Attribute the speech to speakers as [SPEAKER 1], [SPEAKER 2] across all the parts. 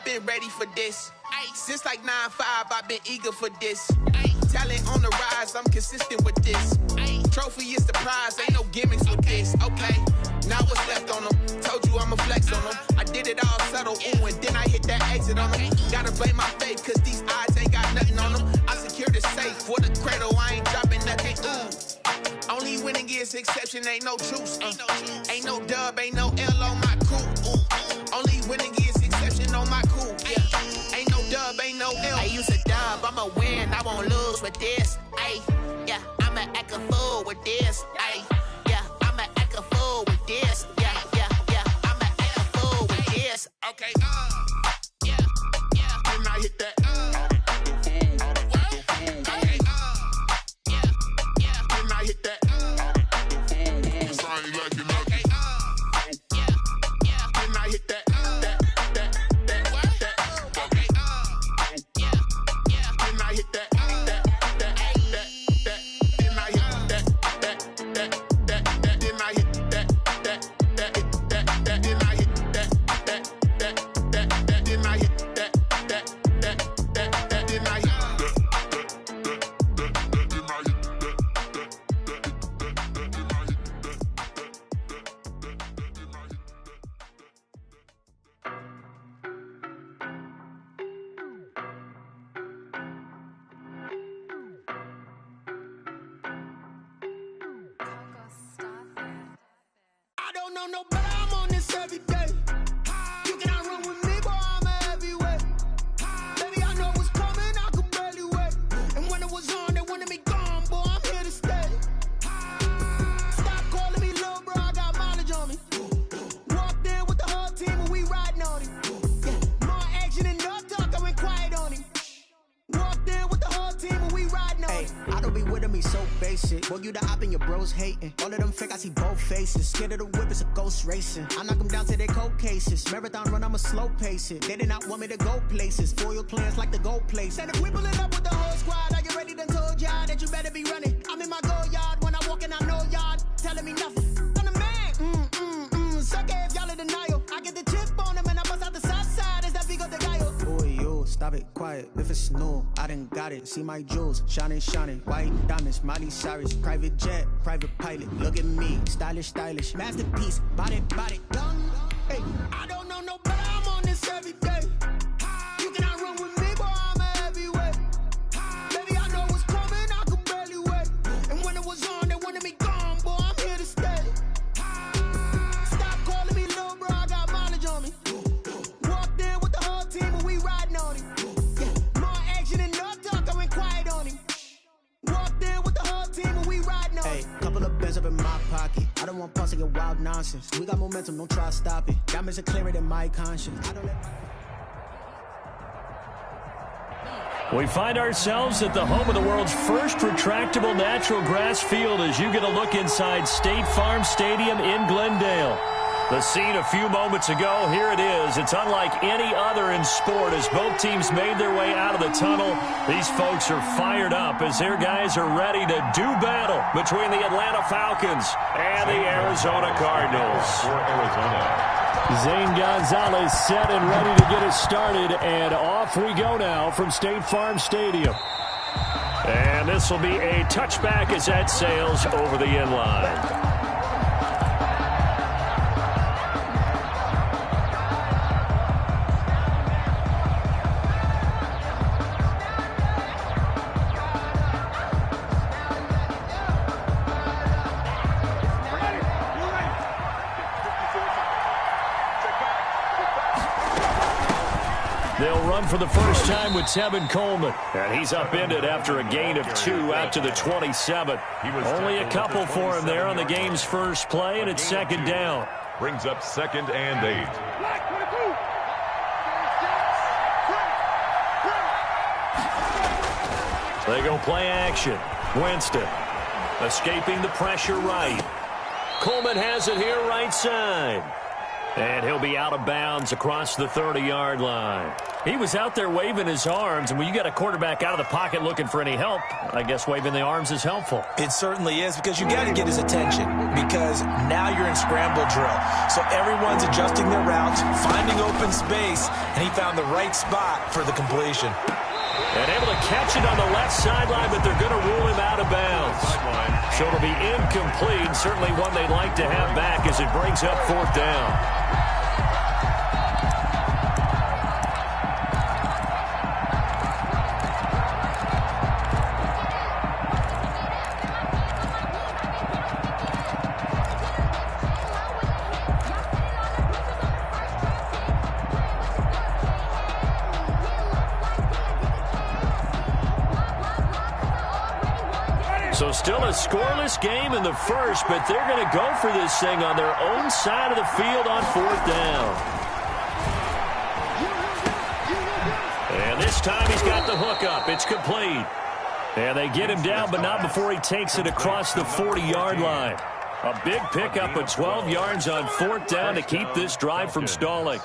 [SPEAKER 1] been ready for this. Since like 9-5, I've been eager for this. Talent on the rise, I'm consistent with this. Trophy is the prize, ain't no gimmicks with this. Okay, now what's left on them? Told you I'ma flex on them. I did it all subtle, ooh, and then I hit that exit on them. Gotta blame my faith, cause these eyes ain't got nothing on them. I secured the safe for the cradle, I ain't dropping nothing, ooh. Only winning is exception, ain't no truce. Ain't no dub, ain't no L on my crew. Ooh. Only winning is exception on my crew. Yeah. Ain't no dub, ain't no L. I use a dub, I'ma win, I won't lose with this. Ay, yeah, I'ma act a fool with this. Ay, yeah, I'ma act a fool with this. Yeah, yeah, yeah, I'ma act a fool with this. Okay, yeah, yeah. Then I hit that. Okay, yeah, yeah. Then I hit that. No, but I'm on this every day. You cannot run with me, boy, I'm a heavyweight. Baby, I know what's coming, I could barely wait. And when it was on, they wanted me gone, boy, I'm here to stay. Stop calling me little bro, I got mileage on me. Walked in with the whole team and we riding on him. Yeah, more action and no talk, I went quiet on him. Walked in with the whole team and we riding on him.
[SPEAKER 2] I don't be with him, he's so basic. Boy, you the op and your bros hating. All of them fake, I see both faces. Scared of the whip, it's a ghost racing. I knock them down to their cold cases. Marathon run, I'ma slow pace it. They did not want me to go places. Foil plans like the gold place. And if we pulling up with the whole squad, I get ready to told y'all that you better be running. I'm in my go yard when I walk in, I know y'all telling me nothing. I'm the man, sucker if y'all in denial. I get the chip on them and I bust out the south side. Is that big of the guy?
[SPEAKER 3] Boy, you stop it, quiet. If it's new, I done got it. See my jewels, shining, shining. White diamonds, Miley Cyrus. Private jet, private pilot. Look at me, stylish, stylish. Masterpiece, body, body.
[SPEAKER 2] Hey, I don't know no better, I'm on this every day. You cannot run with me, boy, I'm a heavyweight. Baby, I know what's coming, I could barely wait. And when it was on, they wanted me gone, boy, I'm here to stay. Stop calling me little bro, I got mileage on me. Walked in with the whole team and we riding on him. Yeah, more action and no talk, I went quiet on him. Walked in with the whole team and we riding on him.
[SPEAKER 3] Hey, couple of bands up in my pocket. I don't want pause to get wild nonsense. We got momentum, don't try to stop it. Diamonds are clearer than my conscience. I don't let...
[SPEAKER 4] We find ourselves at the home of the world's first retractable natural grass field as you get a look inside State Farm Stadium in Glendale. The scene a few moments ago, here it is. It's unlike any other in sport as both teams made their way out of the tunnel. These folks are fired up as their guys are ready to do battle between the Atlanta Falcons and the Arizona Cardinals.
[SPEAKER 5] For Arizona.
[SPEAKER 4] Zane Gonzalez set and ready to get us started, and off we go now from State Farm Stadium. And this will be a touchback as that sails over the end line. They'll run for the first time with Tevin Coleman. And he's upended after a gain of 2 out to the 27. Only a couple for him there on the game's first play, and it's second down.
[SPEAKER 5] Brings up 2nd and 8.
[SPEAKER 4] They go play action. Winston escaping the pressure right. Coleman has it here right side. And he'll be out of bounds across the 30-yard line. He was out there waving his arms, and when you get a quarterback out of the pocket looking for any help, I guess waving the arms is helpful.
[SPEAKER 6] It certainly is, because you got to get his attention, because now you're in scramble drill. So everyone's adjusting their routes, finding open space, and he found the right spot for the completion.
[SPEAKER 4] And able to catch it on the left sideline, but they're going to rule him out of bounds. So it'll be incomplete, certainly one they'd like to have back as it brings up 4th down. So still a scoreless game in the first, but they're going to go for this thing on their own side of the field on 4th down. And this time he's got the hook up. It's complete. And they get him down, but not before he takes it across the 40-yard line. A big pickup of 12 yards on 4th down to keep this drive from stalling.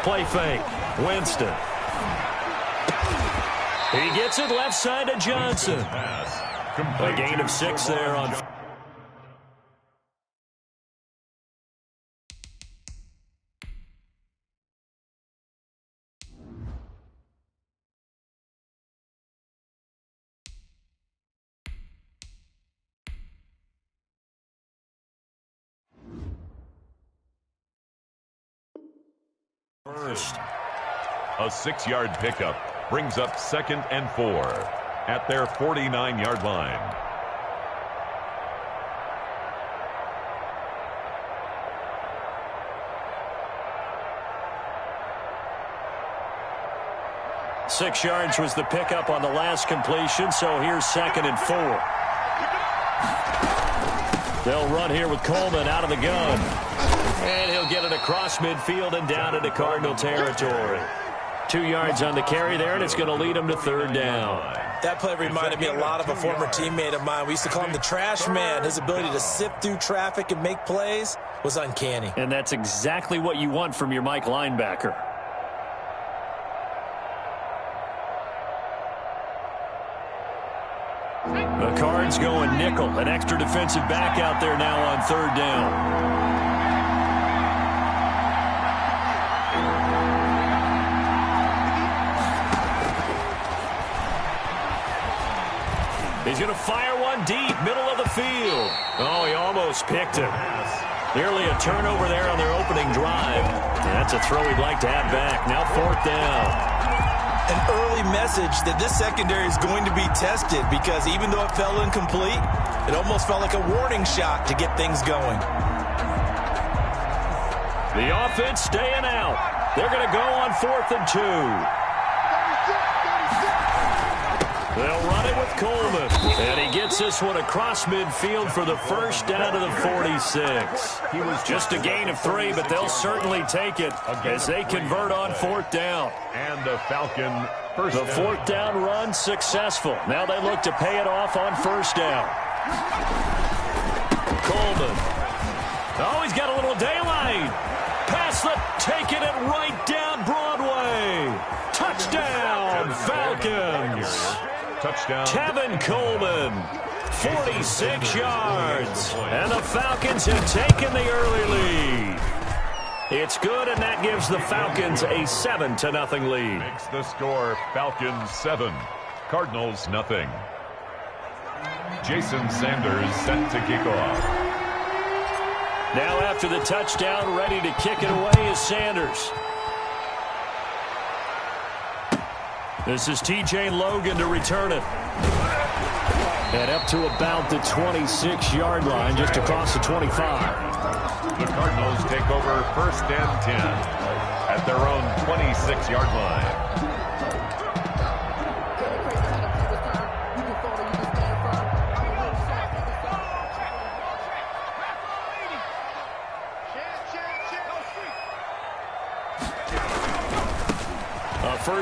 [SPEAKER 4] Play fake. Winston. He gets it left side to Johnson. A gain of 6 there on.
[SPEAKER 5] First. A 6-yard pickup brings up 2nd and 4 at their 49-yard line.
[SPEAKER 4] Six yards was the pickup on the last completion, so here's 2nd and 4. They'll run here with Coleman out of the gun. And he'll get it across midfield and down into Cardinal territory. 2 yards on the carry there, and it's going to lead him to 3rd down.
[SPEAKER 6] That play reminded me a lot of a former teammate of mine. We used to call him the trash man. His ability to sift through traffic and make plays was uncanny.
[SPEAKER 4] And that's exactly what you want from your Mike linebacker. The Cards going nickel. An extra defensive back out there now on 3rd down. He's going to fire one deep, middle of the field. Oh, he almost picked it. Nearly a turnover there on their opening drive. And that's a throw he'd like to have back. Now 4th down.
[SPEAKER 6] An early message that this secondary is going to be tested, because even though it fell incomplete, it almost felt like a warning shot to get things going.
[SPEAKER 4] The offense staying out. They're going to go on 4th and 2. They'll run it with Coleman. And he gets this one across midfield for the first down to the 46. He was just a gain of 3, but they'll certainly take it as they convert on 4th down.
[SPEAKER 5] And the Falcon first down.
[SPEAKER 4] The 4th down run successful. Now they look to pay it off on 1st down. Coleman. Oh, he's got a little daylight. Pass the taking it right down Broadway. Touchdown, Falcons.
[SPEAKER 5] Touchdown.
[SPEAKER 4] Tevin Coleman, 46 yards. And the Falcons have taken the early lead. It's good, and that gives the Falcons a 7-0 lead.
[SPEAKER 5] Makes the score Falcons 7, Cardinals nothing. Jason Sanders set to kick off.
[SPEAKER 4] Now after the touchdown, ready to kick it away is Sanders. This is T.J. Logan to return it. And up to about the 26-yard line, just across the 25.
[SPEAKER 5] The Cardinals take over 1st and 10 at their own 26-yard line.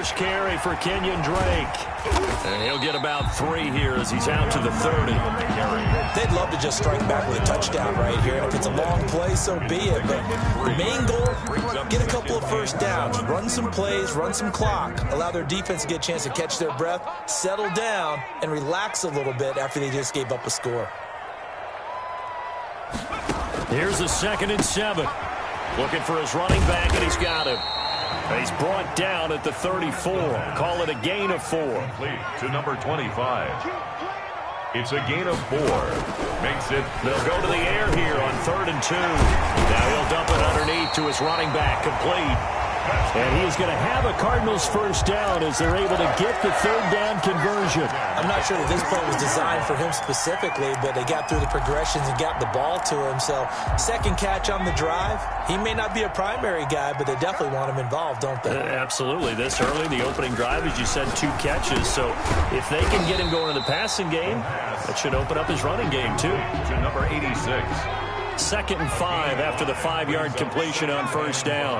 [SPEAKER 4] first carry for Kenyon Drake. And he'll get about 3 here as he's out to the 30.
[SPEAKER 6] They'd love to just strike back with a touchdown right here. And if it's a long play, so be it. But the main goal, get a couple of first downs, run some plays, run some clock, allow their defense to get a chance to catch their breath, settle down, and relax a little bit after they just gave up a score.
[SPEAKER 4] Here's a 2nd and 7. Looking for his running back, and he's got him. He's brought down at the 34. Call it a gain of 4.
[SPEAKER 5] Complete to number 25. It's a gain of 4. Makes it.
[SPEAKER 4] They'll go to the air here on 3rd and 2. Now he'll dump it underneath to his running back, complete. And he's going to have a Cardinals first down as they're able to get the 3rd down conversion.
[SPEAKER 6] I'm not sure that this play was designed for him specifically, but they got through the progressions and got the ball to him. So 2nd catch on the drive. He may not be a primary guy, but they definitely want him involved, don't they?
[SPEAKER 4] Absolutely. This early, the opening drive, as you said, 2 catches. So if they can get him going in the passing game, that should open up his running game, too.
[SPEAKER 5] To number 86.
[SPEAKER 4] 2nd and 5 after the 5-yard completion on first down.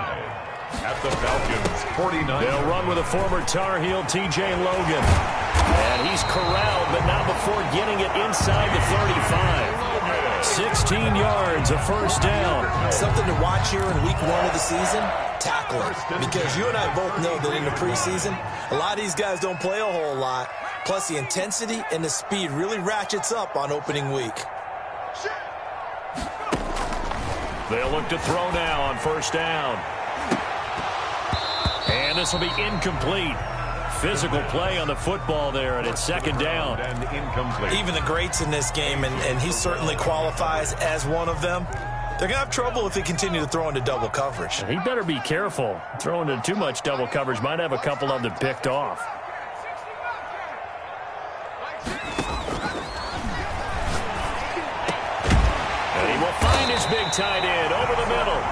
[SPEAKER 5] At the Falcons, 49.
[SPEAKER 4] They'll run with a former Tar Heel, T.J. Logan. And he's corralled, but not before getting it inside the 35. 16 yards, a first down.
[SPEAKER 6] Something to watch here in week 1 of the season, tackling. Because you and I both know that in the preseason, a lot of these guys don't play a whole lot. Plus, the intensity and the speed really ratchets up on opening week.
[SPEAKER 4] They'll look to throw now on first down. And this will be incomplete. Physical play on the football there, and it's 2nd down.
[SPEAKER 5] And incomplete.
[SPEAKER 6] Even the greats in this game, and he certainly qualifies as one of them, they're going to have trouble if they continue to throw into double coverage.
[SPEAKER 4] He better be careful. Throwing into too much double coverage might have a couple of them picked off. And he will find his big tight end over the middle.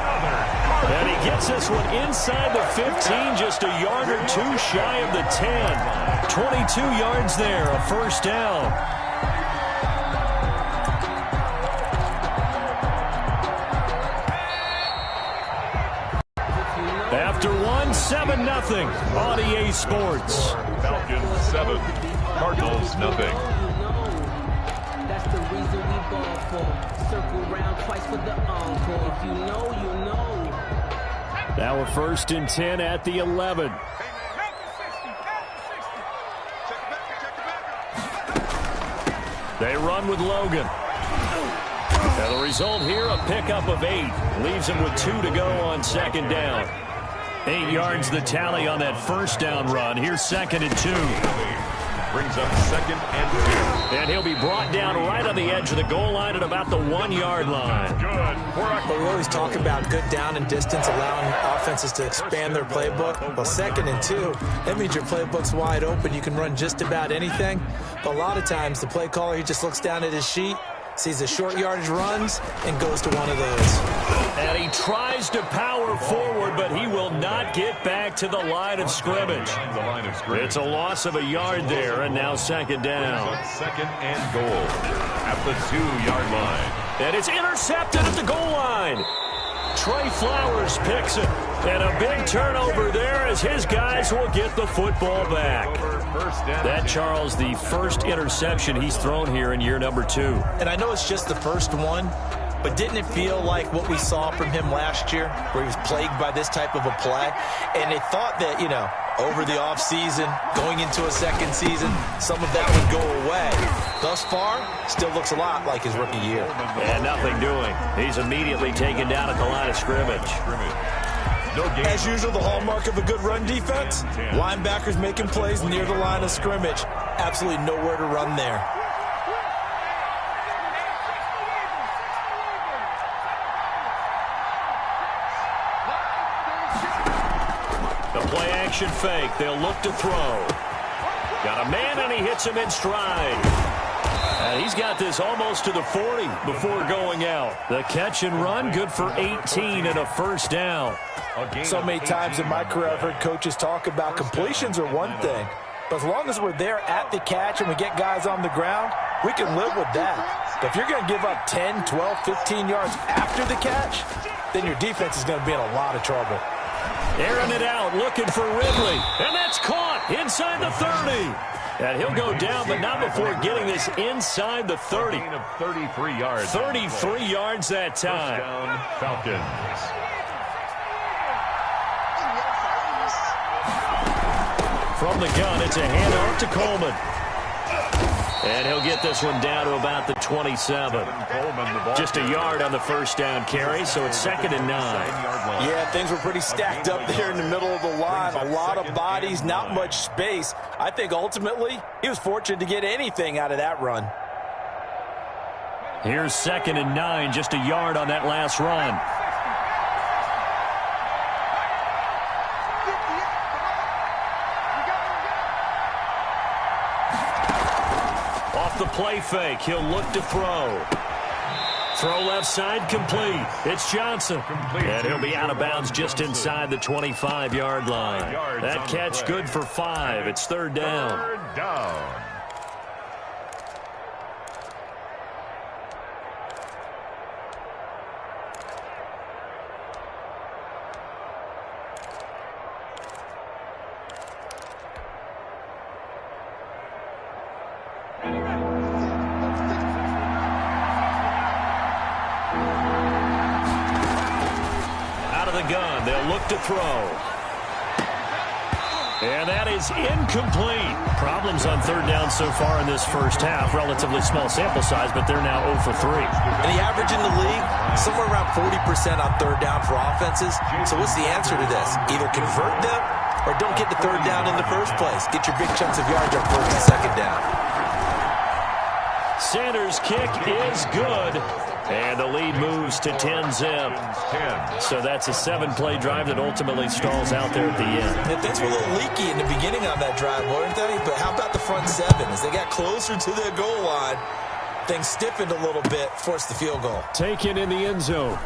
[SPEAKER 4] And he gets this one inside the 15, just a yard or 2 shy of the 10. 22 yards there, a first down. After 7-0 on EA Sports.
[SPEAKER 5] Falcons 7, Cardinals nothing.
[SPEAKER 7] That's the reason we ball for. Circle round twice for the encore. If you know, you know.
[SPEAKER 4] Now a 1st and 10 at the 11. They run with Logan. And the result here, a pickup of 8. Leaves him with 2 to go on 2nd down. 8 yards the tally on that first down run. Here's 2nd and 2.
[SPEAKER 5] Brings up 2nd and 2.
[SPEAKER 4] And he'll be brought down right on the edge of the goal line at about the 1-yard line.
[SPEAKER 6] But we always talk about good down and distance, allowing offenses to expand their playbook. Well, 2nd and 2, that means your playbook's wide open. You can run just about anything. But a lot of times, the play caller, he just looks down at his sheet, sees the short yardage runs, and goes to one of those.
[SPEAKER 4] And he tries to power forward, but he will not get back to the line of scrimmage. It's a loss of a yard there, and now 2nd down.
[SPEAKER 5] 2nd and goal at the 2-yard line.
[SPEAKER 4] And it's intercepted at the goal line. Trey Flowers picks it. And a big turnover there as his guys will get the football back. That, Charles, the first interception he's thrown here in year number 2.
[SPEAKER 6] And I know it's just the first one, but didn't it feel like what we saw from him last year, where he was plagued by this type of a play? And they thought that, you know, over the offseason, going into a 2nd season, some of that would go away. Thus far, still looks a lot like his rookie year.
[SPEAKER 4] And nothing doing. He's immediately taken down at the line of scrimmage.
[SPEAKER 6] As usual, the hallmark of a good run defense, linebackers making plays near the line of scrimmage. Absolutely nowhere to run there.
[SPEAKER 4] The play action fake. They'll look to throw. Got a man, and he hits him in stride. And he's got this almost to the 40 before going out. The catch and run, good for 18 and a first down.
[SPEAKER 6] So many times in my career, I've heard coaches talk about completions are one thing. But as long as we're there at the catch and we get guys on the ground, we can live with that. But if you're going to give up 10, 12, 15 yards after the catch, then your defense is going to be in a lot of trouble.
[SPEAKER 4] Airing it out, looking for Ridley. And that's caught inside the 30. And he'll go down, but not before getting this inside the 30.
[SPEAKER 5] Of 33 yards.
[SPEAKER 4] 33 yards that time.
[SPEAKER 5] First down, Falcons.
[SPEAKER 4] From the gun, it's a handoff to Coleman. And he'll get this one down to about the 27. Just a yard on the first down carry, so it's 2nd and 9.
[SPEAKER 6] Yeah, things were pretty stacked up there in the middle of the line. A lot of bodies, not much space. I think ultimately he was fortunate to get anything out of that run.
[SPEAKER 4] Here's 2nd and 9, just a yard on that last run. The play fake. He'll look to throw. Throw left side complete. It's Johnson. And he'll be out of bounds just inside the 25-yard line. That catch good for 5. It's 3rd down.
[SPEAKER 5] 3rd down.
[SPEAKER 4] Gun. They'll look to throw. And that is incomplete. Problems on 3rd down so far in this first half. Relatively small sample size, but they're now 0 for 3.
[SPEAKER 6] And the average in the league, somewhere around 40% on 3rd down for offenses. So what's the answer to this? Either convert them or don't get to 3rd down in the first place. Get your big chunks of yards up 1st and 2nd down.
[SPEAKER 4] Sanders' kick is good. And the lead moves to 10-zip. So that's a 7-play drive that ultimately stalls out there at the end.
[SPEAKER 6] And things were a little leaky in the beginning on that drive, weren't they? But how about the front 7? As they got closer to their goal line, things stiffened a little bit, forced the field goal.
[SPEAKER 4] Taken in the end zone.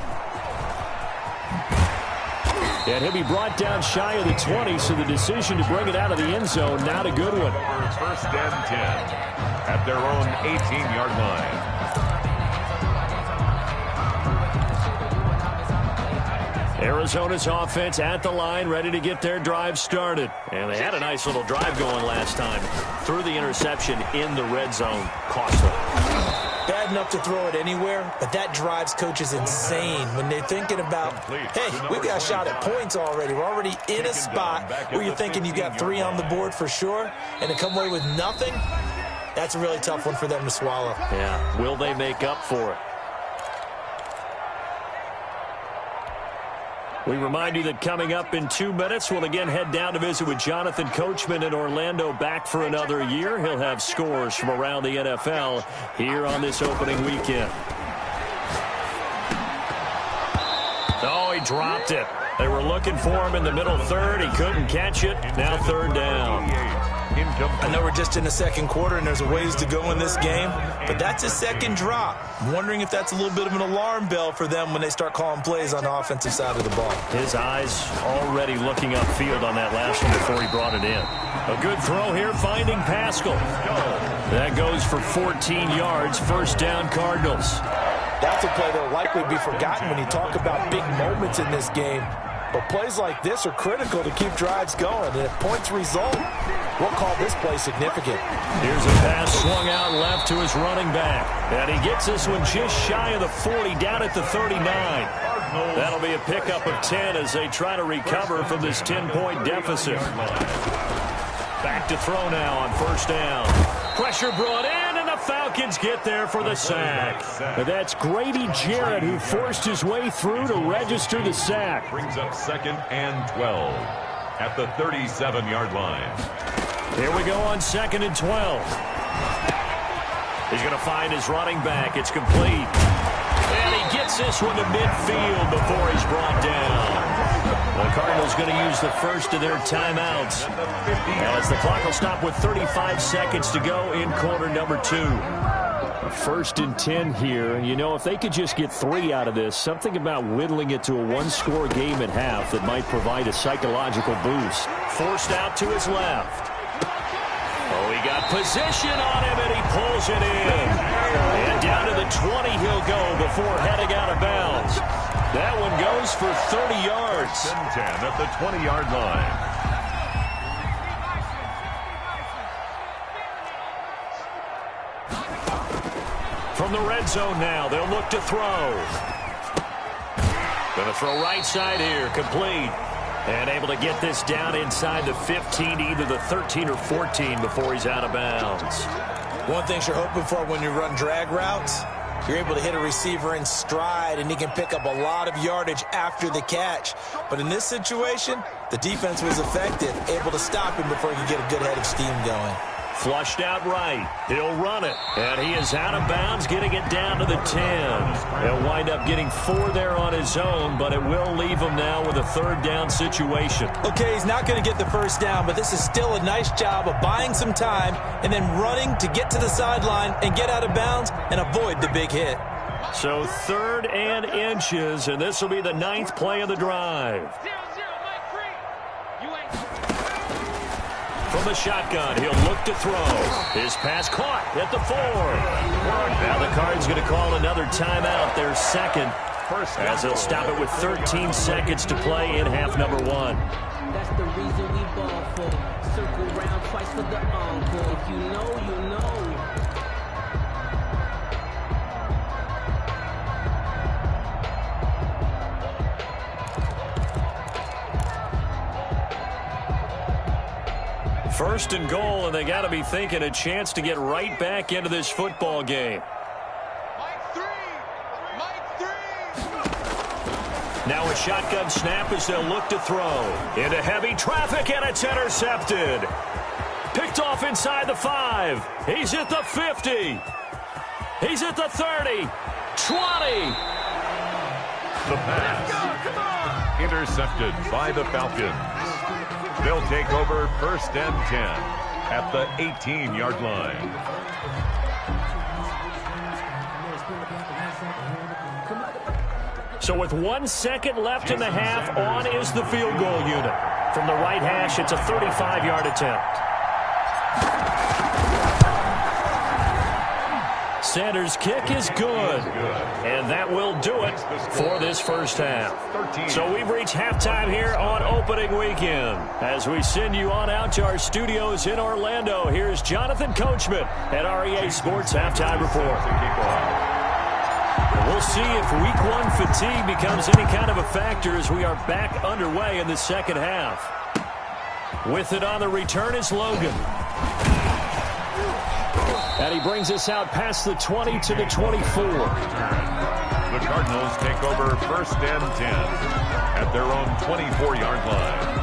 [SPEAKER 4] And he'll be brought down shy of the 20, so the decision to bring it out of the end zone, not a good one.
[SPEAKER 5] 1st and 10 at their own 18-yard line.
[SPEAKER 4] Arizona's offense at the line, ready to get their drive started. And they had a nice little drive going last time. Threw the interception in the red zone. Costly.
[SPEAKER 6] Bad enough to throw it anywhere, but that drives coaches insane when they're thinking about, hey, we've got a shot at points already. We're already in a spot where you're thinking you've got 3 on the board for sure, and to come away with nothing, that's a really tough one for them to swallow.
[SPEAKER 4] Yeah, will they make up for it? We remind you that coming up in 2 minutes, we'll again head down to visit with Jonathan Coachman in Orlando, back for another year. He'll have scores from around the NFL here on this opening weekend. Oh, he dropped it. They were looking for him in the middle 3rd. He couldn't catch it. Now 3rd down.
[SPEAKER 6] I know we're just in the 2nd quarter and there's a ways to go in this game, but that's a 2nd drop. I'm wondering if that's a little bit of an alarm bell for them when they start calling plays on the offensive side of the ball.
[SPEAKER 4] His eyes already looking upfield on that last one before he brought it in. A good throw here, finding Pascal. That goes for 14 yards, 1st down Cardinals.
[SPEAKER 6] That's a play that will likely be forgotten when you talk about big moments in this game. But plays like this are critical to keep drives going. And if points result, we'll call this play significant.
[SPEAKER 4] Here's a pass swung out left to his running back. And he gets this one just shy of the 40, down at the 39. That'll be a pickup of 10 as they try to recover from this 10-point deficit. Back to throw now on 1st down. Pressure brought in, and the Falcons get there for the sack. But that's Grady Jarrett who forced his way through to register the sack.
[SPEAKER 5] Brings up 2nd and 12 at the 37-yard line.
[SPEAKER 4] Here we go on 2nd and 12. He's going to find his running back. It's complete. And he gets this one to midfield before he's brought down. The Cardinals going to use the first of their timeouts as the clock will stop with 35 seconds to go in quarter number 2. 1st and 10 here. You know, if they could just get 3 out of this, something about whittling it to a 1-score game at half that might provide a psychological boost. Forced out to his left. Oh, he got position on him, and he pulls it in. And down to the 20 he'll go before heading out of bounds. That one goes for 30 yards.
[SPEAKER 5] 10 at the 20-yard line.
[SPEAKER 4] From the red zone now, they'll look to throw. Going to throw right side here, complete. And able to get this down inside the 15, either the 13 or 14 before he's out of bounds.
[SPEAKER 6] One thing you're hoping for when you run drag routes, you're able to hit a receiver in stride, and he can pick up a lot of yardage after the catch. But in this situation, the defense was effective, able to stop him before he could get a good head of steam going.
[SPEAKER 4] Flushed out right. He'll run it. And he is out of bounds, getting it down to the 10. He'll wind up getting 4 there on his own, but it will leave him now with a third down situation.
[SPEAKER 6] Okay, he's not going to get the first down, but this is still a nice job of buying some time and then running to get to the sideline and get out of bounds and avoid the big hit.
[SPEAKER 4] So 3rd and inches, and this will be the 9th play of the drive. From the shotgun, he'll look to throw. His pass caught at the 4. Now the Cards going to call another timeout, their second, as they'll stop it with 13 seconds to play in half number 1.
[SPEAKER 7] That's the reason we ball for. Circle round twice for the encore. If you know, you know.
[SPEAKER 4] First and goal, and they got to be thinking a chance to get right back into this football game. Now a shotgun snap as they'll look to throw. Into heavy traffic, and it's intercepted. Picked off inside the 5. He's at the 50. He's at the 30. 20.
[SPEAKER 5] The pass. Intercepted by the Falcons. They'll take over 1st and 10 at the 18-yard line.
[SPEAKER 4] So with 1 second left in the half, on is the field goal unit. From the right hash, it's a 35-yard attempt. Sanders' kick is good, and that will do it for this first half. So we've reached halftime here on opening weekend. As we send you on out to our studios in Orlando, here's Jonathan Coachman at REA Sports Halftime Report. We'll see if Week 1 fatigue becomes any kind of a factor as we are back underway in the second half. With it on the return is Logan. And he brings us out past the 20 to the 24.
[SPEAKER 5] The Cardinals take over 1st and 10 at their own 24-yard line.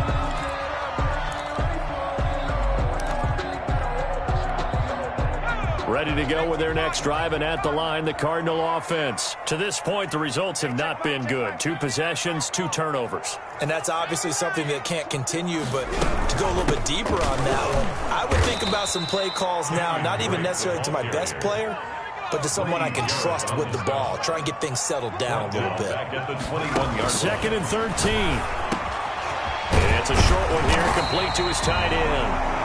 [SPEAKER 4] Ready to go with their next drive, and at the line, the Cardinal offense. To this point, the results have not been good. 2 possessions, 2 turnovers.
[SPEAKER 6] And that's obviously something that can't continue, but to go a little bit deeper on that one, I would think about some play calls now, not even necessarily to my best player, but to someone I can trust with the ball. Try and get things settled down a little bit.
[SPEAKER 4] 2nd and 13. It's a short one here, complete to his tight end.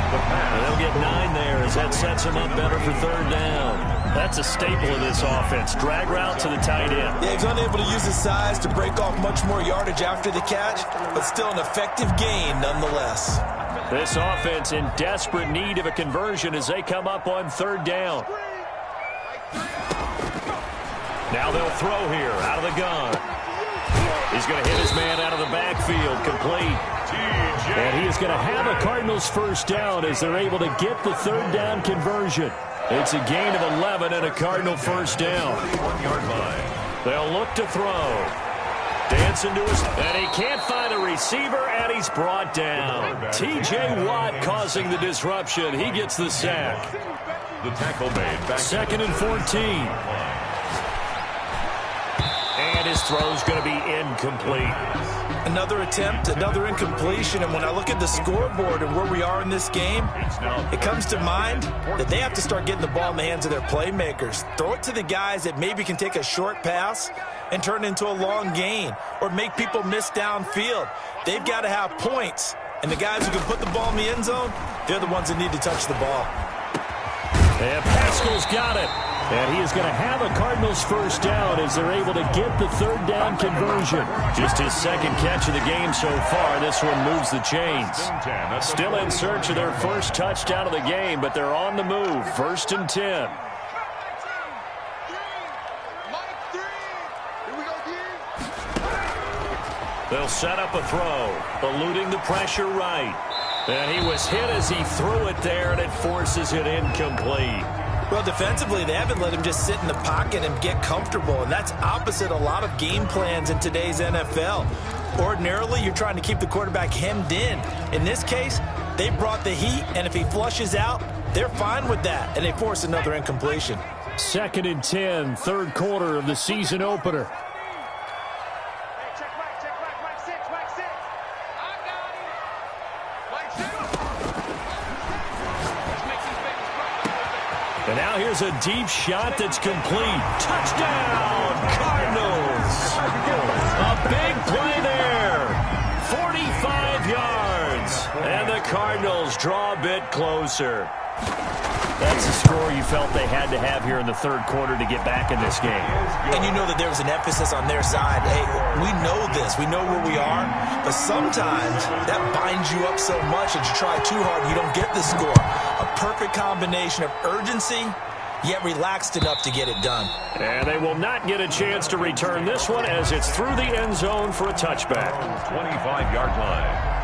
[SPEAKER 4] They'll get 9 there as that sets him up better for 3rd down. That's a staple of this offense. Drag route to the tight end.
[SPEAKER 6] Yeah, he's unable to use his size to break off much more yardage after the catch, but still an effective gain nonetheless.
[SPEAKER 4] This offense in desperate need of a conversion as they come up on 3rd down. Now they'll throw here out of the gun. He's going to hit his man out of the backfield, complete. And he is going to have a Cardinals first down as they're able to get the 3rd down conversion. It's a gain of 11 and a Cardinal first down.
[SPEAKER 5] 1-yard line.
[SPEAKER 4] They'll look to throw. Dancing to his, and he can't find a receiver, and he's brought down. T.J. Watt causing the disruption. He gets the sack.
[SPEAKER 5] The tackle made.
[SPEAKER 4] 2nd and 14. And his throw's going to be incomplete.
[SPEAKER 6] Another attempt, another incompletion, and when I look at the scoreboard and where we are in this game, it comes to mind that they have to start getting the ball in the hands of their playmakers. Throw it to the guys that maybe can take a short pass and turn it into a long gain or make people miss downfield. They've got to have points, and the guys who can put the ball in the end zone, they're the ones that need to touch the ball.
[SPEAKER 4] And Pascal's got it. And he is going to have a Cardinals first down as they're able to get the third down conversion. Just his second catch of the game so far. This one moves the chains. Still in search of their first touchdown of the game, but they're on the move. 1st and 10. They'll set up a throw, eluding the pressure right. And he was hit as he threw it there, and it forces it incomplete.
[SPEAKER 6] Well, defensively, they haven't let him just sit in the pocket and get comfortable, and that's opposite a lot of game plans in today's NFL. Ordinarily, you're trying to keep the quarterback hemmed in. In this case, they brought the heat, and if he flushes out, they're fine with that, and they force another incompletion.
[SPEAKER 4] 2nd and 10, third quarter of the season opener. And now here's a deep shot that's complete. Touchdown, Cardinals. A big play there. 45 yards. And the Cardinals draw a bit closer. That's the score you felt they had to have here in the third quarter to get back in this game.
[SPEAKER 6] And you know that there was an emphasis on their side. Hey, we know this. We know where we are. But sometimes that binds you up so much that you try too hard and you don't get the score. A perfect combination of urgency, yet relaxed enough to get it done.
[SPEAKER 4] And they will not get a chance to return this one as it's through the end zone for a touchback.
[SPEAKER 5] 25-yard line.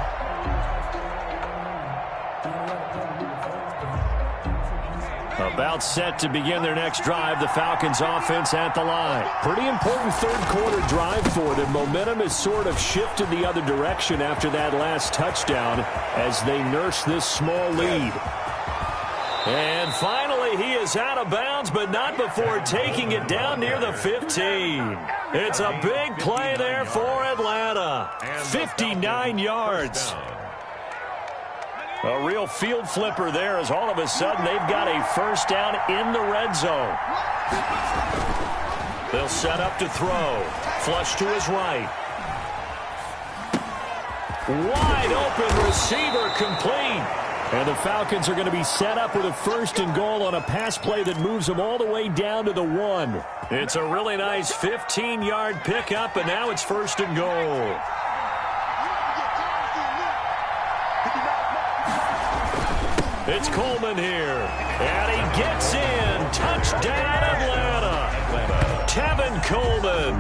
[SPEAKER 4] About set to begin their next drive, the Falcons offense at the line. Pretty important third quarter drive for them. Momentum has sort of shifted the other direction after that last touchdown as they nurse this small lead. And finally, he is out of bounds, but not before taking it down near the 15. It's a big play there for Atlanta. 59 yards. A real field flipper there as all of a sudden they've got a first down in the red zone. They'll set up to throw. Flush to his right. Wide open receiver complete. And the Falcons are going to be set up with a 1st and goal on a pass play that moves them all the way down to the 1. It's a really nice 15-yard pickup, and now it's 1st and goal. It's Coleman here, and he gets in. Touchdown, Atlanta. Tevin Coleman,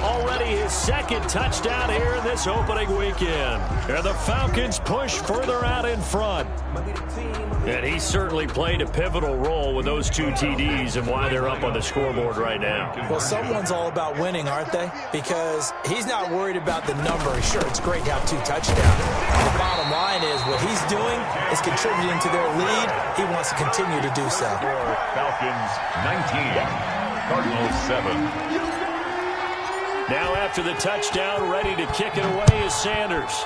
[SPEAKER 4] already his second touchdown here in this opening weekend. And the Falcons push further out in front. And he certainly played a pivotal role with those 2 TDs and why they're up on the scoreboard right now.
[SPEAKER 6] Well, someone's all about winning, aren't they? Because he's not worried about the number. Sure, it's great to have 2 touchdowns. The bottom line is what he's doing is contributing to their lead. He wants to continue to do so.
[SPEAKER 5] Falcons 19, Cardinals 7.
[SPEAKER 4] Now after the touchdown, ready to kick it away is Sanders.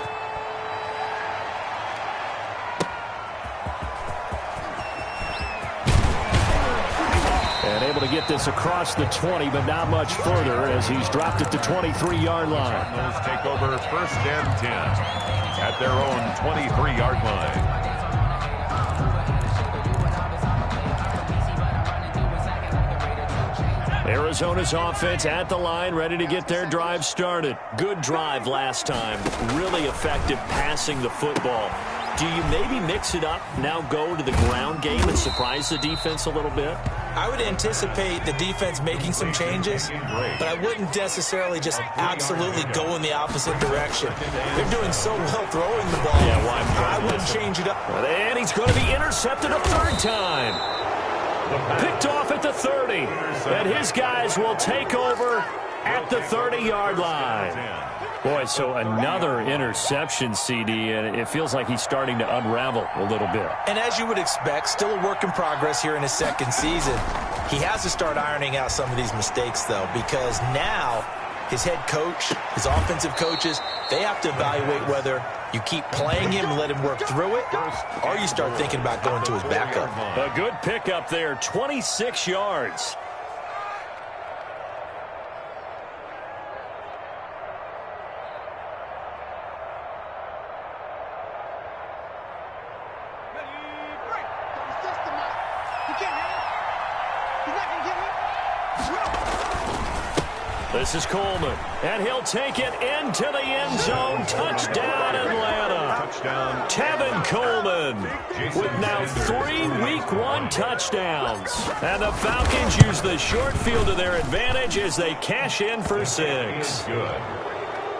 [SPEAKER 4] And able to get this across the 20, but not much further as he's dropped it to 23-yard line.
[SPEAKER 5] Cardinals take over 1st and 10 at their own 23-yard line.
[SPEAKER 4] Arizona's offense at the line, ready to get their drive started. Good drive last time. Really effective passing the football. Do you maybe mix it up, now go to the ground game and surprise the defense a little bit?
[SPEAKER 6] I would anticipate the defense making some changes, but I wouldn't necessarily just absolutely go in the opposite direction. They're doing so well throwing the ball.
[SPEAKER 4] Yeah, why?
[SPEAKER 6] I wouldn't change it up.
[SPEAKER 4] And he's going to be intercepted a 3rd time. Picked off at the 30. And his guys will take over at the 30-yard line. Boy, so another interception, CD, and it feels like he's starting to unravel a little bit.
[SPEAKER 6] And as you would expect, still a work in progress here in his second season. He has to start ironing out some of these mistakes, though, because now his head coach, his offensive coaches, they have to evaluate whether you keep playing him and let him work through it, or you start thinking about going to his backup.
[SPEAKER 4] A good pickup there, 26 yards. This is Coleman, and he'll take it into the end zone. Touchdown, Atlanta.
[SPEAKER 5] Touchdown.
[SPEAKER 4] Tevin Coleman with now 3 Week 1 touchdowns. And the Falcons use the short field to their advantage as they cash in for 6.
[SPEAKER 5] Good.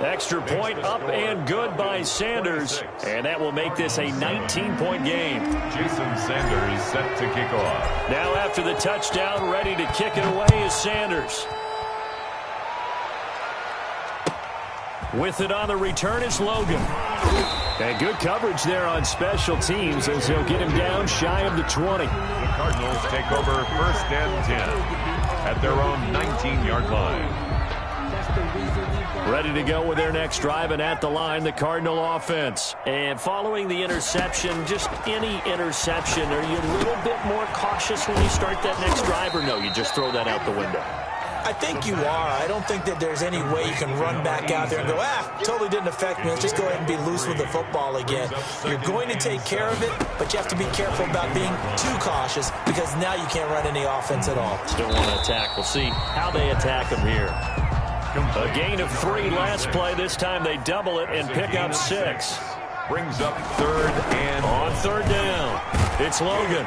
[SPEAKER 4] Extra point up and good by Sanders, and that will make this a 19-point game.
[SPEAKER 5] Jason Sanders set to kick off.
[SPEAKER 4] Now after the touchdown, ready to kick it away is Sanders. With it on the return is Logan. And good coverage there on special teams as he'll get him down shy of the 20.
[SPEAKER 5] The Cardinals take over 1st and 10 at their own 19-yard line.
[SPEAKER 4] Ready to go with their next drive, and at the line, the Cardinal offense. And following the interception, just any interception, are you a little bit more cautious when you start that next drive, or no, you just throw that out the window?
[SPEAKER 6] I think you are. I don't think that there's any way you can run back out there and go, totally didn't affect me. Let's just go ahead and be loose with the football again. You're going to take care of it, but you have to be careful about being too cautious because now you can't run any offense at all.
[SPEAKER 4] Still want to attack. We'll see how they attack them here. A gain of 3 last play. This time they double it and pick up 6.
[SPEAKER 5] Brings up 3rd and
[SPEAKER 4] on 3rd down. It's Logan.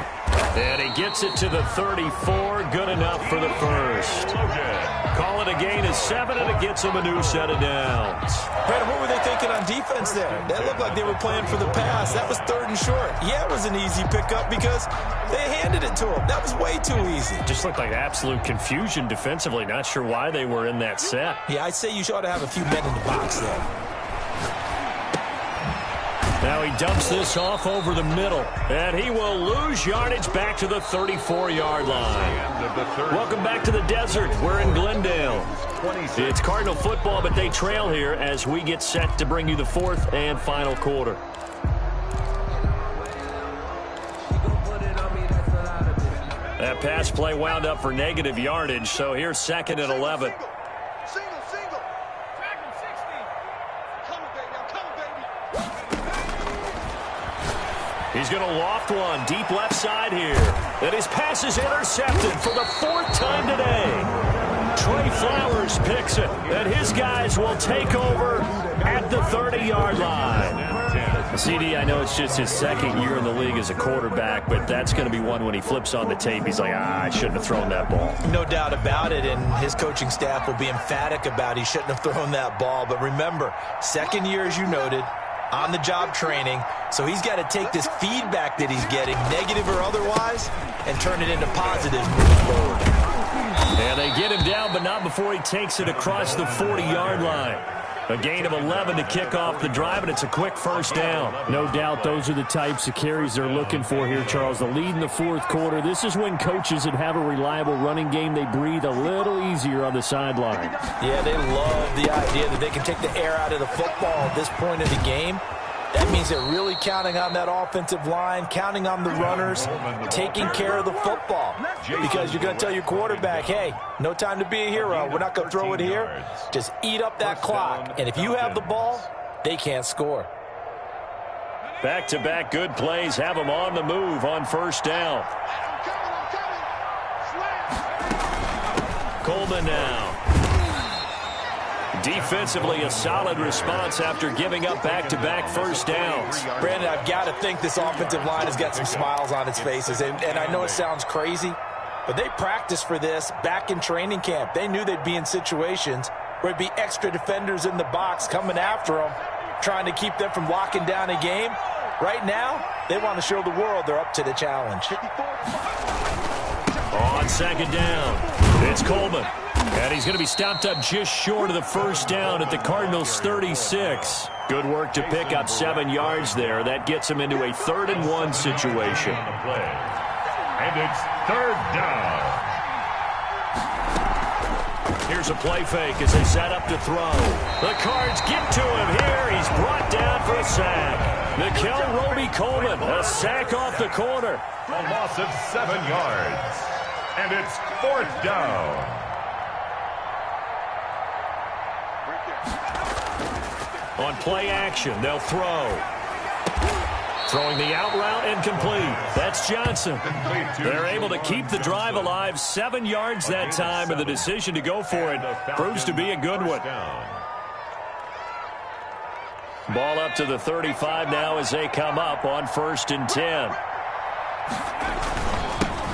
[SPEAKER 4] And he gets it to the 34. Good enough for the first. Call it a gain of 7, and it gets him a new set of downs.
[SPEAKER 6] Brandon, what were they thinking on defense there? That looked like they were playing for the pass. That was 3rd and short. Yeah, it was an easy pickup because they handed it to him. That was way too easy.
[SPEAKER 4] Just looked like absolute confusion defensively. Not sure why they were in that set.
[SPEAKER 6] Yeah, I'd say you ought to have a few men in the box there.
[SPEAKER 4] Now he dumps this off over the middle, and he will lose yardage back to the 34-yard line. Welcome back to the desert. We're in Glendale. It's Cardinal football, but they trail here as we get set to bring you the 4th and final quarter. That pass play wound up for negative yardage, so here's 2nd and 11. He's going to loft one deep left side here. And his pass is intercepted for the 4th time today. Trey Flowers picks it. And his guys will take over at the 30-yard line. CD, I know it's just his 2nd year in the league as a quarterback, but that's going to be one when he flips on the tape. He's like, I shouldn't have thrown that ball.
[SPEAKER 6] No doubt about it, and his coaching staff will be emphatic about he shouldn't have thrown that ball. But remember, 2nd year, as you noted, on-the-job training, so he's got to take this feedback that he's getting, negative or otherwise, and turn it into positives moving forward.
[SPEAKER 4] And they get him down, but not before he takes it across the 40-yard line. A gain of 11 to kick off the drive, and it's a quick 1st down. No doubt those are the types of carries they're looking for here, Charles. The lead in the 4th quarter. This is when coaches that have a reliable running game, they breathe a little easier on the sideline.
[SPEAKER 6] Yeah, they love the idea that they can take the air out of the football at this point in the game. That means they're really counting on that offensive line, counting on the runners, taking care of the football. Because you're going to tell your quarterback, hey, no time to be a hero. We're not going to throw it here. Just eat up that clock. And if you have the ball, they can't score.
[SPEAKER 4] Back-to-back good plays have them on the move on 1st down. Coleman now. Defensively, a solid response after giving up back-to-back 1st downs.
[SPEAKER 6] Brandon, I've got to think this offensive line has got some smiles on its faces. And I know it sounds crazy, but they practiced for this back in training camp. They knew they'd be in situations where it'd be extra defenders in the box coming after them, trying to keep them from locking down a game. Right now, they want to show the world they're up to the challenge.
[SPEAKER 4] On 2nd down, it's Coleman. And he's going to be stopped up just short of the 1st down at the Cardinals' 36. Good work to pick up 7 yards there. That gets him into a 3rd and 1 situation.
[SPEAKER 5] And it's 3rd down.
[SPEAKER 4] Here's a play fake as they set up to throw. The Cards get to him here. He's brought down for a sack. Mikel Roby-Coleman, a sack off the corner.
[SPEAKER 5] A loss of 7 yards. And it's 4th down.
[SPEAKER 4] On play action, they'll throw. Throwing the out route and complete. That's Johnson. They're able to keep the drive alive. 7 yards that time, and the decision to go for it proves to be a good one. Ball up to the 35 now as they come up on 1st and 10.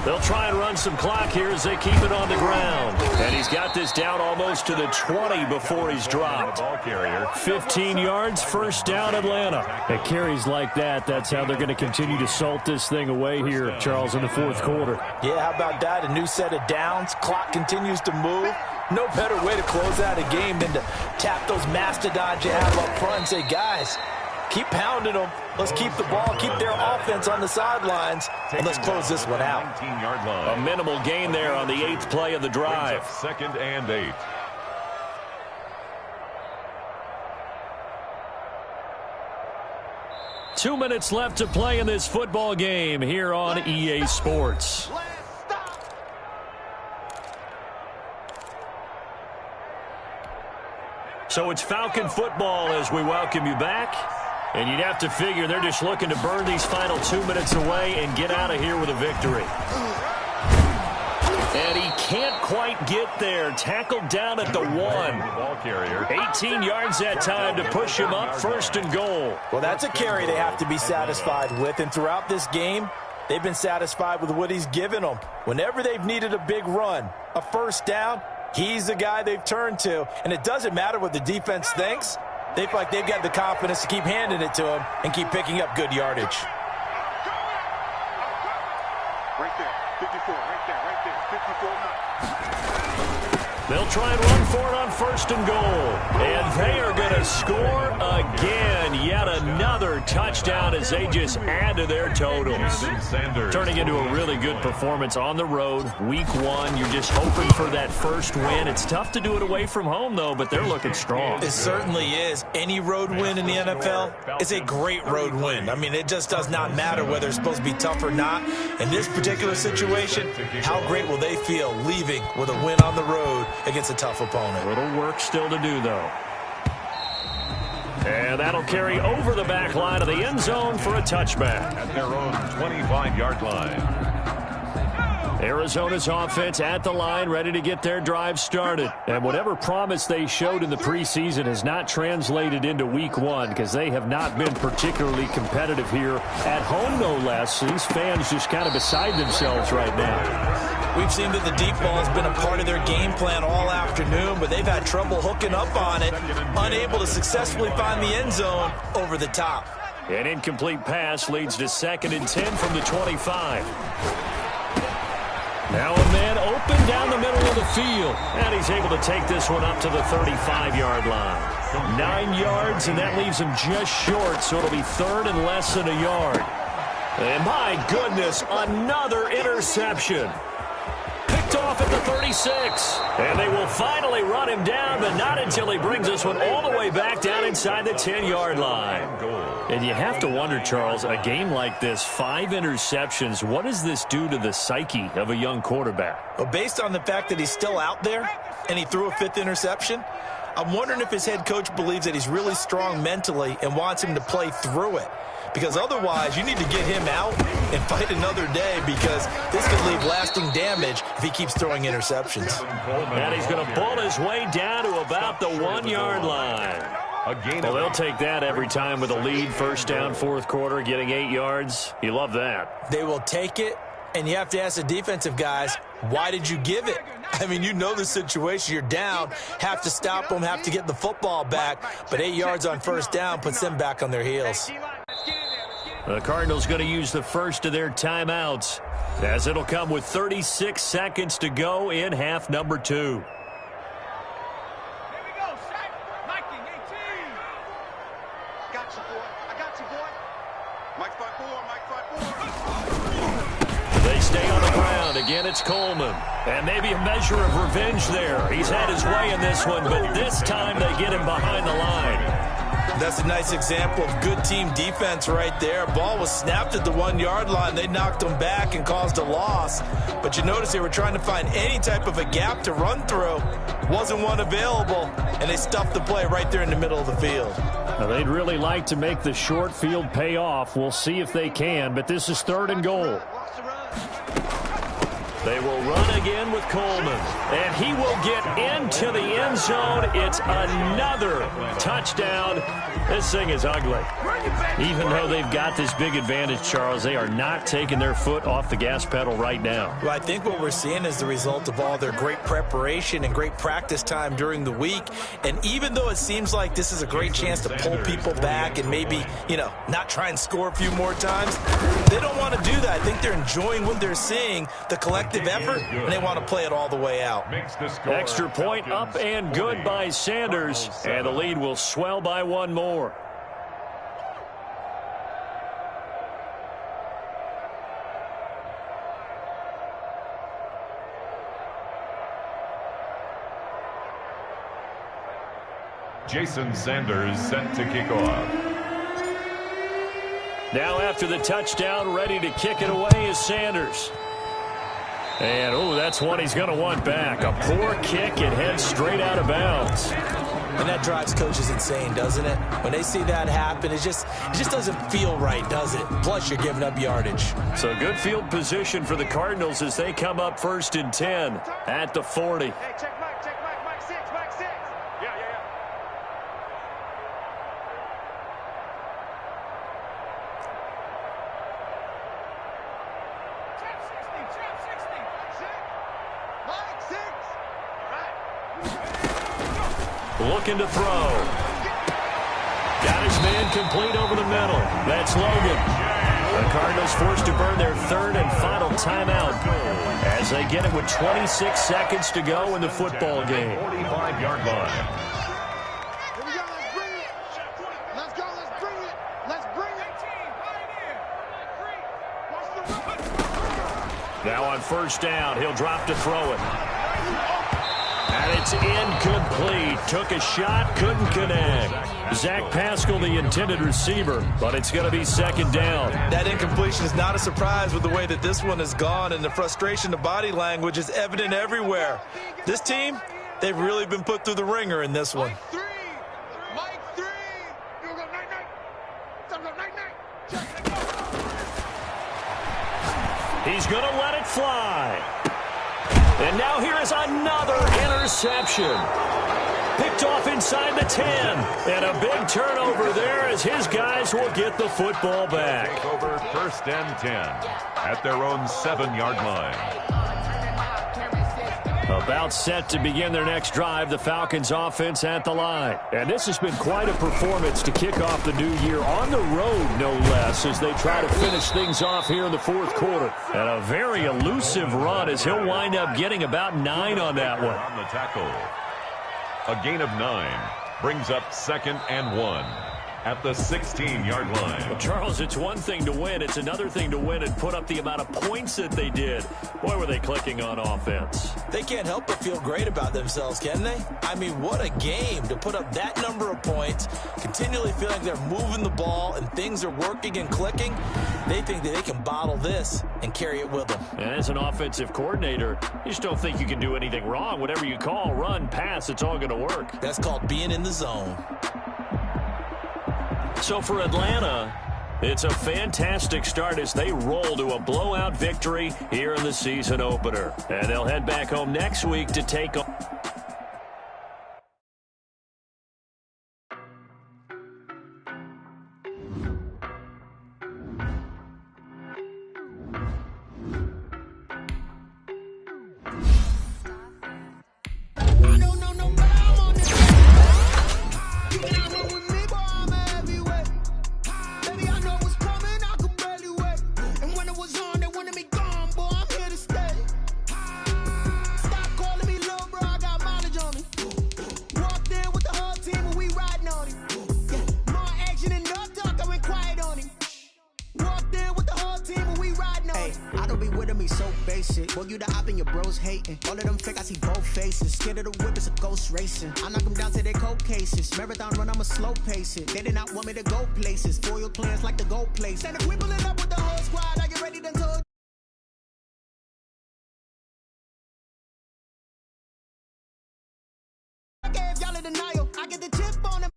[SPEAKER 4] They'll try and run some clock here as they keep it on the ground. And he's got this down almost to the 20 before he's dropped. 15 yards, 1st down, Atlanta. At carries like that, that's how they're going to continue to salt this thing away here, Charles, in the 4th quarter.
[SPEAKER 6] Yeah, how about that? A new set of downs. Clock continues to move. No better way to close out a game than to tap those mastodons you have up front and say, guys, keep pounding them. Let's keep the ball, keep their offense on the sidelines, and let's close this one out.
[SPEAKER 4] A minimal gain there on the 8th play of the drive.
[SPEAKER 5] 2nd and 8.
[SPEAKER 4] Two minutes left to play in this football game here on EA Sports. So it's Falcon football as we welcome you back. And you'd have to figure they're just looking to burn these final 2 minutes away and get out of here with a victory. And he can't quite get there. Tackled down at the 1. 18 yards that time to push him up 1st and goal.
[SPEAKER 6] Well, that's a carry they have to be satisfied with. And throughout this game, they've been satisfied with what he's given them. Whenever they've needed a big run, a 1st down, he's the guy they've turned to. And it doesn't matter what the defense thinks. They feel like they've got the confidence to keep handing it to him and keep picking up good yardage.
[SPEAKER 8] Right there, 54, right there, 54.
[SPEAKER 4] They'll try and run for it on 1st and goal. And they are going to score again. Yet another touchdown as they just add to their totals. Turning into a really good performance on the road. Week 1, you're just hoping for that 1st win. It's tough to do it away from home, though, but they're looking strong.
[SPEAKER 6] It certainly is. Any road win in the NFL is a great road win. I mean, it just does not matter whether it's supposed to be tough or not. In this particular situation, how great will they feel leaving with a win on the road against a tough opponent?
[SPEAKER 4] A little work still to do, though. And that'll carry over the back line of the end zone for a touchback.
[SPEAKER 5] At their own 25-yard line.
[SPEAKER 4] Arizona's offense at the line, ready to get their drive started. And whatever promise they showed in the preseason has not translated into week 1 because they have not been particularly competitive here at home, no less. These fans just kind of beside themselves right now.
[SPEAKER 6] We've seen that the deep ball has been a part of their game plan all afternoon, but they've had trouble hooking up on it, unable to successfully find the end zone over the top.
[SPEAKER 4] An incomplete pass leads to 2nd and 10 from the 25. Now a man open down the middle of the field, and he's able to take this one up to the 35-yard line. 9 yards, and that leaves him just short, so it'll be 3rd and less than a yard. And my goodness, another interception. Picked off at the 36. And they will finally run him down, but not until he brings this one all the way back down inside the 10-yard line. And you have to wonder, Charles, a game like this, 5 interceptions, what does this do to the psyche of a young quarterback?
[SPEAKER 6] Well, based on the fact that he's still out there and he threw a 5th interception, I'm wondering if his head coach believes that he's really strong mentally and wants him to play through it. Because otherwise, you need to get him out and fight another day because this could leave lasting damage if he keeps throwing interceptions.
[SPEAKER 4] And he's going to pull his way down to about the 1-yard line. Well, they'll take that every time with a lead. 1st down, 4th quarter, getting 8 yards. You love that.
[SPEAKER 6] They will take it, and you have to ask the defensive guys, why did you give it? I mean, you know the situation. You're down, have to stop them, have to get the football back, but 8 yards on 1st down puts them back on their heels.
[SPEAKER 4] The Cardinals going to use the first of their timeouts as it'll come with 36 seconds to go in half number 2. They stay on the ground. Again, it's Coleman. And maybe a measure of revenge there. He's had his way in this one, but this time they get him behind the line.
[SPEAKER 6] That's a nice example of good team defense right there. Ball was snapped at the 1-yard line. They knocked them back and caused a loss. But you notice they were trying to find any type of a gap to run through. Wasn't one available, and they stuffed the play right there in the middle of the field.
[SPEAKER 4] Now, they'd really like to make the short field pay off. We'll see if they can, but this is 3rd and goal. They will run again with Coleman, and he will get into the end zone. It's another touchdown. This thing is ugly. Even though they've got this big advantage, Charles, they are not taking their foot off the gas pedal right now.
[SPEAKER 6] Well, I think what we're seeing is the result of all their great preparation and great practice time during the week. And even though it seems like this is a great chance to pull people back and maybe, not try and score a few more times, they don't want to do that. I think they're enjoying what they're seeing, the collective effort, and they want to play it all the way out.
[SPEAKER 4] Extra point up and good by Sanders, and the lead will swell by 1 more.
[SPEAKER 5] Jason Sanders set to kick off.
[SPEAKER 4] Now after the touchdown, ready to kick it away is Sanders. And, that's one he's going to want back. A poor kick, it heads straight out of bounds.
[SPEAKER 6] And that drives coaches insane, doesn't it? When they see that happen, it just doesn't feel right, does it? Plus, you're giving up yardage.
[SPEAKER 4] So good field position for the Cardinals as they come up 1st and 10 at the 40.
[SPEAKER 8] Hey, check Mike 6. Yeah.
[SPEAKER 4] Looking to throw. Got his man complete over the middle. That's Logan. The Cardinals forced to burn their 3rd and final timeout as they get it with 26 seconds to go in the football game.
[SPEAKER 5] 45-yard line.
[SPEAKER 2] Here we go, let's bring it. Let's go, let's bring it. Let's bring it.
[SPEAKER 4] Now on 1st down, he'll drop to throw it. And it's incomplete. Took a shot, couldn't connect. Zach Pascal, the intended receiver, but it's going to be 2nd down.
[SPEAKER 6] That incompletion is not a surprise with the way that this one has gone, and the frustration of body language is evident everywhere. This team, they've really been put through the ringer in this one.
[SPEAKER 2] Mike 3. You go night.
[SPEAKER 4] He's going to let it fly. And now here is another interception. Picked off inside the 10. And a big turnover there as his guys will get the football back.
[SPEAKER 5] Take over 1st and 10 at their own 7-yard line.
[SPEAKER 4] About set to begin their next drive, the Falcons offense at the line. And this has been quite a performance to kick off the new year on the road, no less, as they try to finish things off here in the 4th quarter. And a very elusive run as he'll wind up getting about 9 on that one.
[SPEAKER 5] On the tackle. A gain of 9 brings up 2nd and 1 at the 16-yard line.
[SPEAKER 4] Well, Charles, it's one thing to win. It's another thing to win and put up the amount of points that they did. Boy, were they clicking on offense.
[SPEAKER 6] They can't help but feel great about themselves, can they? I mean, what a game to put up that number of points, continually feel like they're moving the ball and things are working and clicking. They think that they can bottle this and carry it with them.
[SPEAKER 4] And as an offensive coordinator, you just don't think you can do anything wrong. Whatever you call, run, pass, it's all going to work.
[SPEAKER 6] That's called being in the zone.
[SPEAKER 4] So for Atlanta, it's a fantastic start as they roll to a blowout victory here in the season opener. And they'll head back home next week to take on...
[SPEAKER 2] I got
[SPEAKER 3] with him, he's so basic. Boy, you the op and your bros hating. All of them fake, I see both faces. Scared of the whip, it's a ghost racing. I knock them down to their cold cases. Marathon run, I'ma slow pace it. They did not want me to go places. Foil plans like the gold place. And if we pulling up with the whole squad, I get ready to told. I gave y'all a denial. I get the chip on them.